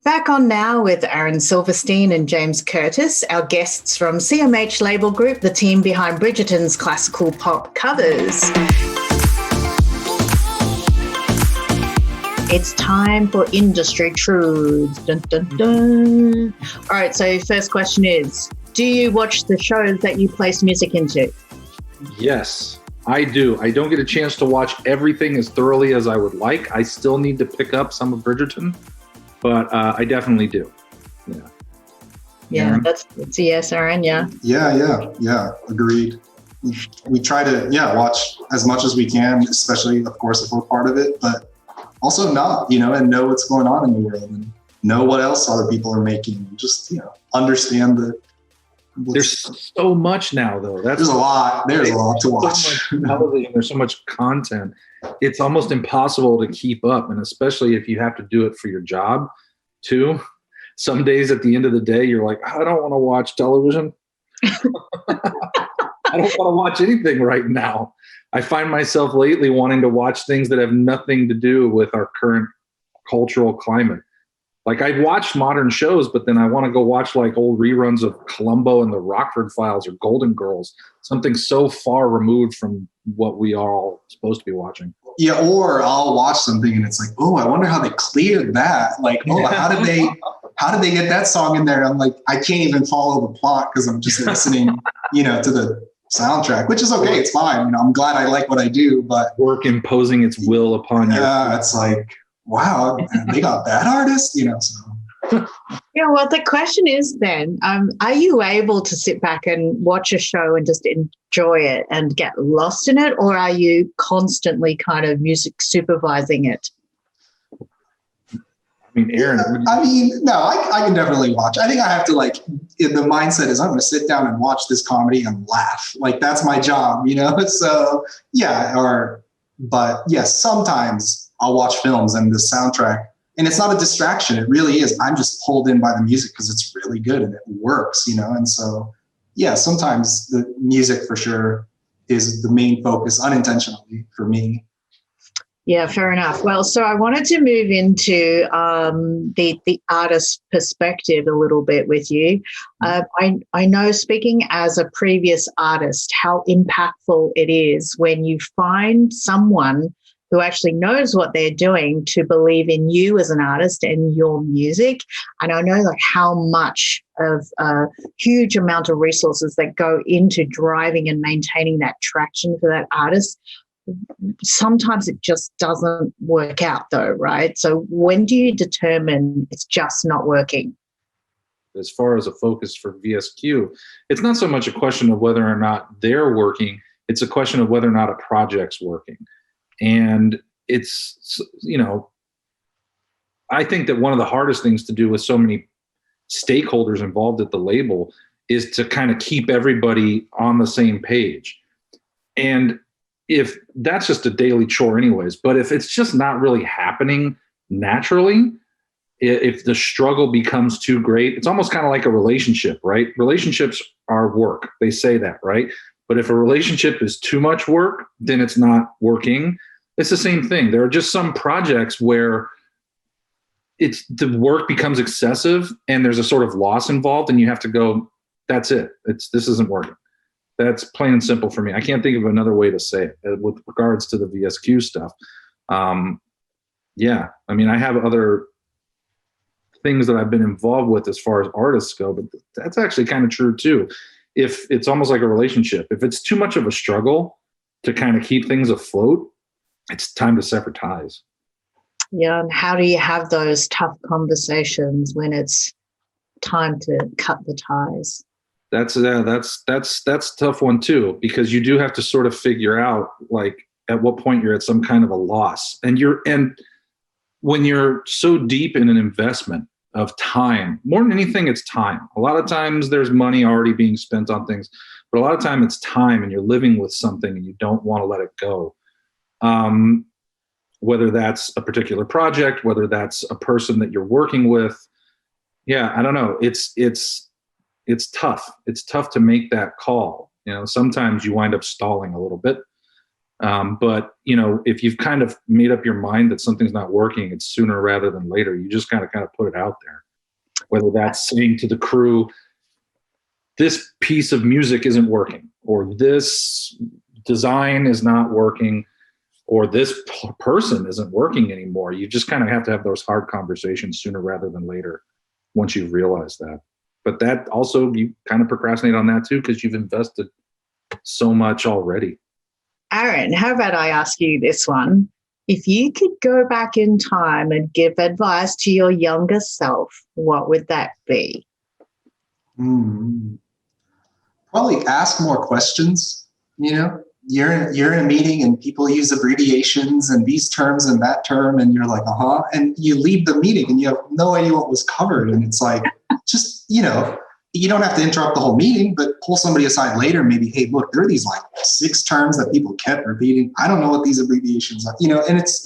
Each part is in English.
Back on now with Aron Silverstein and James Curtis, our guests from CMH Label Group, the team behind Bridgerton's classical pop covers. It's time for industry truths. Dun, dun, dun. All right, so first question is, do you watch the shows that you place music into? Yes, I do. I don't get a chance to watch everything as thoroughly as I would like. I still need to pick up some of Bridgerton. But I definitely do. Yeah, that's a yes, Aron. Yeah. Yeah. Agreed. We try to watch as much as we can, especially of course if we're part of it, but also not, and know what's going on in the world and know what else other people are making. Just understand there's so much now though. There's a lot to watch. So much television, there's so much content. It's almost impossible to keep up, and especially if you have to do it for your job too. Some days at the end of the day, you're like, I don't want to watch television. I don't want to watch anything right now. I find myself lately wanting to watch things that have nothing to do with our current cultural climate. Like I watch modern shows, but then I want to go watch like old reruns of Columbo and the Rockford Files or Golden Girls, something so far removed from what we are all supposed to be watching. Yeah, or I'll watch something and it's like, oh, I wonder how they cleared that. Like, oh, how did they get that song in there? I'm like, I can't even follow the plot because I'm just listening, to the soundtrack, which is okay. It's fine. I'm glad I like what I do, but work imposing its will upon you. Yeah, it's like, wow, they got that artist, so. Yeah, well, the question is then, are you able to sit back and watch a show and just enjoy it and get lost in it, or are you constantly kind of music supervising it? I mean, Aron. No, I can definitely watch. I think I have to the mindset is I'm going to sit down and watch this comedy and laugh. Like that's my job, So yeah, but yes, sometimes I'll watch films and the soundtrack. And it's not a distraction. It really is. I'm just pulled in by the music because it's really good and it works, And so, yeah, sometimes the music for sure is the main focus unintentionally for me. Yeah, fair enough. Well, so I wanted to move into the artist perspective a little bit with you. I know, speaking as a previous artist, how impactful it is when you find someone who actually knows what they're doing to believe in you as an artist and your music. And I know how much of a huge amount of resources that go into driving and maintaining that traction for that artist. Sometimes it just doesn't work out though, right? So when do you determine it's just not working? As far as a focus for VSQ, it's not so much a question of whether or not they're working, it's a question of whether or not a project's working. And it's, I think that one of the hardest things to do with so many stakeholders involved at the label is to kind of keep everybody on the same page. And if that's just a daily chore anyways, but if it's just not really happening naturally, if the struggle becomes too great, it's almost kind of like a relationship, right? Relationships are work. They say that, right? But if a relationship is too much work, then it's not working. It's the same thing. There are just some projects where the work becomes excessive and there's a sort of loss involved and you have to go, that's it. This isn't working. That's plain and simple for me. I can't think of another way to say it with regards to the VSQ stuff. I have other things that I've been involved with as far as artists go, but that's actually kind of true too. If it's almost like a relationship, if it's too much of a struggle to kind of keep things afloat, it's time to sever ties. Yeah, and how do you have those tough conversations when it's time to cut the ties? That's a tough one too, because you do have to sort of figure out at what point you're at some kind of a loss, and when you're so deep in an investment of time, more than anything, it's time. A lot of times there's money already being spent on things, but a lot of time it's time and you're living with something and you don't want to let it go. Whether that's a particular project, whether that's a person that you're working with. Yeah, I don't know. It's tough. It's tough to make that call. Sometimes you wind up stalling a little bit. But, if you've kind of made up your mind that something's not working, it's sooner rather than later. You just kind of put it out there, whether that's saying to the crew, this piece of music isn't working, or this design is not working, or this person isn't working anymore. You just kind of have to have those hard conversations sooner rather than later once you've realized that. But that also, you kind of procrastinate on that too, because you've invested so much already. Aron, how about I ask you this one? If you could go back in time and give advice to your younger self, what would that be? Probably ask more questions. You're in a meeting and people use abbreviations and these terms and that term, and you're like, and you leave the meeting and you have no idea what was covered. And it's like, just, you don't have to interrupt the whole meeting, but pull somebody aside later. Maybe, hey, look, there are these like 6 terms that people kept repeating. I don't know what these abbreviations are, and it's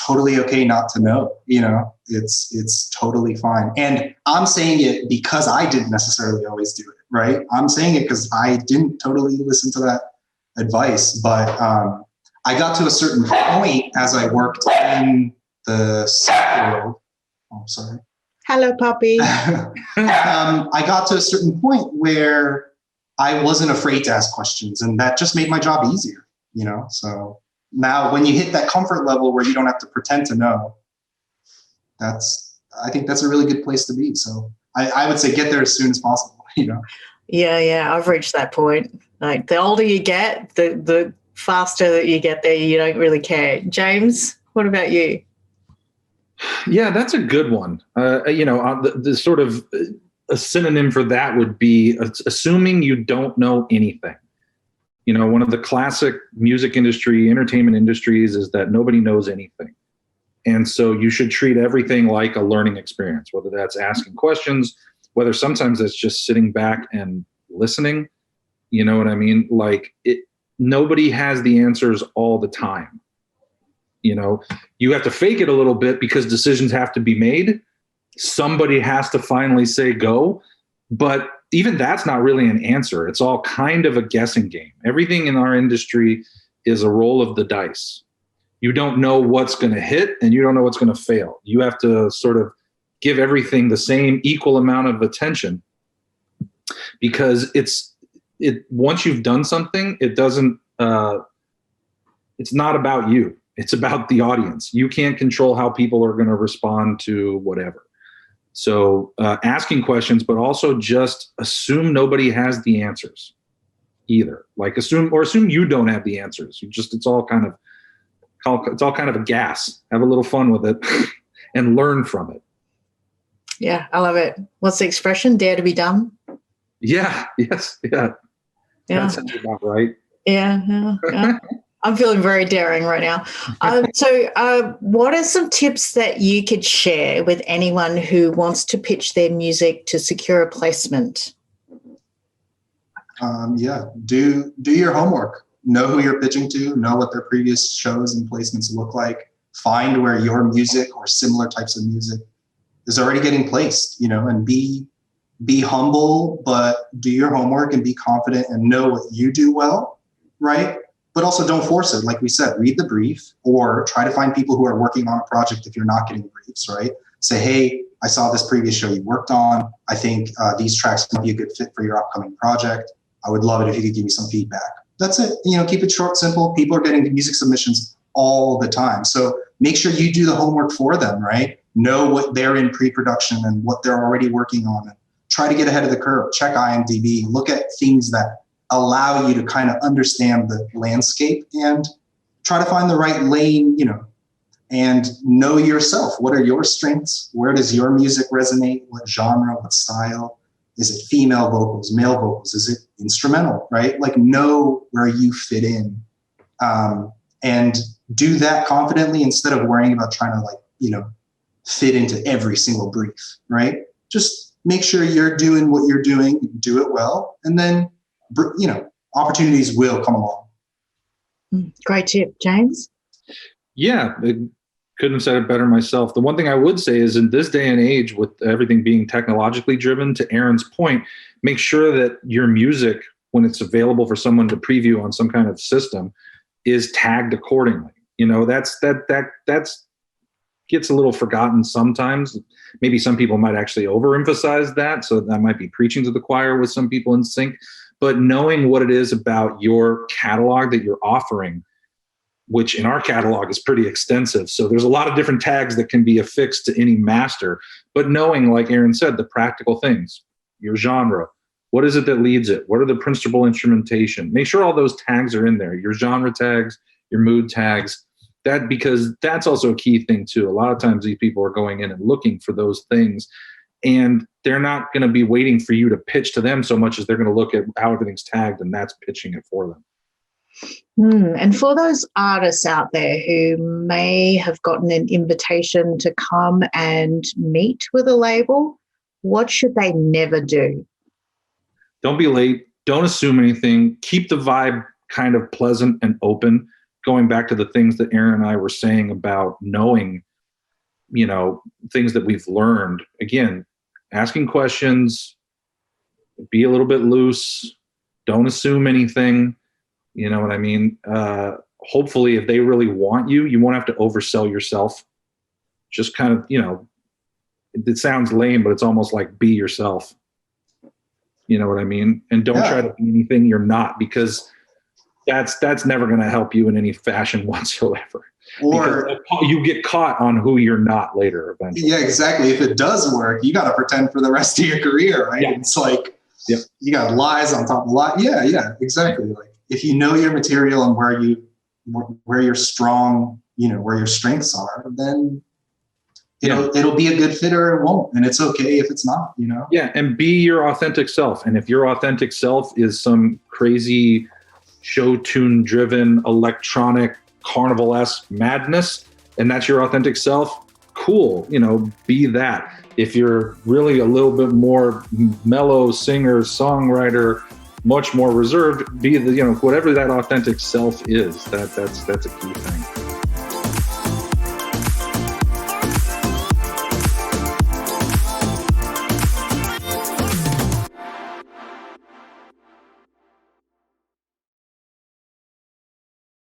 totally okay not to know, it's totally fine. And I'm saying it because I didn't necessarily always do it, right? I'm saying it because I didn't totally listen to that advice, but I got to a certain point as I worked in the world. Oh, sorry. Hello, puppy. I got to a certain point where I wasn't afraid to ask questions, and that just made my job easier, so now when you hit that comfort level where you don't have to pretend to know, I think that's a really good place to be. So I would say get there as soon as possible, Yeah, I've reached that point. Like the older you get, the faster that you get there, you don't really care. James, what about you? Yeah, that's a good one. The sort of a synonym for that would be assuming you don't know anything. One of the classic music industry, entertainment industries is that nobody knows anything. And so you should treat everything like a learning experience, whether that's asking questions, whether sometimes it's just sitting back and listening. You know what I mean? Like nobody has the answers all the time. You have to fake it a little bit because decisions have to be made. Somebody has to finally say go, but even that's not really an answer. It's all kind of a guessing game. Everything in our industry is a roll of the dice. You don't know what's going to hit and you don't know what's going to fail. You have to sort of give everything the same equal amount of attention, because once you've done something, it's not about you. It's about the audience. You can't control how people are going to respond to whatever. So asking questions, but also just assume nobody has the answers either. Like assume you don't have the answers. It's all kind of a gas. Have a little fun with it and learn from it. Yeah, I love it. What's the expression? Dare to be dumb? Yeah. Yes. Yeah. That sounds about right. Yeah. I'm feeling very daring right now. What are some tips that you could share with anyone who wants to pitch their music to secure a placement? Do your homework. Know who you're pitching to. Know what their previous shows and placements look like. Find where your music or similar types of music is already getting placed. And be humble, but do your homework and be confident and know what you do well, right? But also don't force it. Like we said, read the brief or try to find people who are working on a project if you're not getting briefs, right? Say, hey, I saw this previous show you worked on. I think these tracks would be a good fit for your upcoming project. I would love it if you could give me some feedback. That's it. Keep it short, simple. People are getting music submissions all the time. So make sure you do the homework for them, right? Know what they're in pre-production and what they're already working on. And try to get ahead of the curve. Check IMDb. Look at things that allow you to kind of understand the landscape and try to find the right lane, and know yourself. What are your strengths? Where does your music resonate? What genre, what style? Is it female vocals, male vocals? Is it instrumental, right? Like know where you fit in, and do that confidently instead of worrying about trying to fit into every single brief, right? Just make sure you're doing what you're doing, do it well, and then opportunities will come along. Great tip. James? Yeah, I couldn't have said it better myself. The one thing I would say is in this day and age, with everything being technologically driven, to Aron's point, make sure that your music when it's available for someone to preview on some kind of system is tagged accordingly. You know, that's gets a little forgotten sometimes. Maybe some people might actually overemphasize that. So that might be preaching to the choir with some people in sync. But knowing what it is about your catalog that you're offering, which in our catalog is pretty extensive. So there's a lot of different tags that can be affixed to any master. But knowing, like Aron said, the practical things, your genre, what is it that leads it? What are the principal instrumentation? Make sure all those tags are in there. Your genre tags, your mood tags. That, because that's also a key thing too. A lot of times these people are going in and looking for those things, and they're not going to be waiting for you to pitch to them so much as they're going to look at how everything's tagged, and that's pitching it for them. And for those artists out there who may have gotten an invitation to come and meet with a label, what should they never do? Don't be late. Don't assume anything. Keep the vibe kind of pleasant and open. Going back to the things that Aron and I were saying about knowing, you know, things that we've learned. Again, asking questions, be a little bit loose, don't assume anything. You know what I mean? Hopefully, if they really want you, you won't have to oversell yourself. Just kind of, you know, it sounds lame, but it's almost like be yourself. You know what I mean? And don't try to be anything you're not, because that's never going to help you in any fashion whatsoever. Or because you get caught on who you're not later eventually. Yeah, exactly. If it does work, you got to pretend for the rest of your career, right? Yeah. It's like you got lies on top of lies. Yeah, exactly. Like if you know your material and where you're strong, you know, where your strengths are, then it'll be a good fit or it won't. And it's okay if it's not, you know? Yeah. And be your authentic self. And if your authentic self is some crazy show tune driven electronic carnival-esque madness, and that's your authentic self, cool, you know, be that. If you're really a little bit more mellow singer, songwriter, much more reserved, be the, you know, whatever that authentic self is, that's a key thing.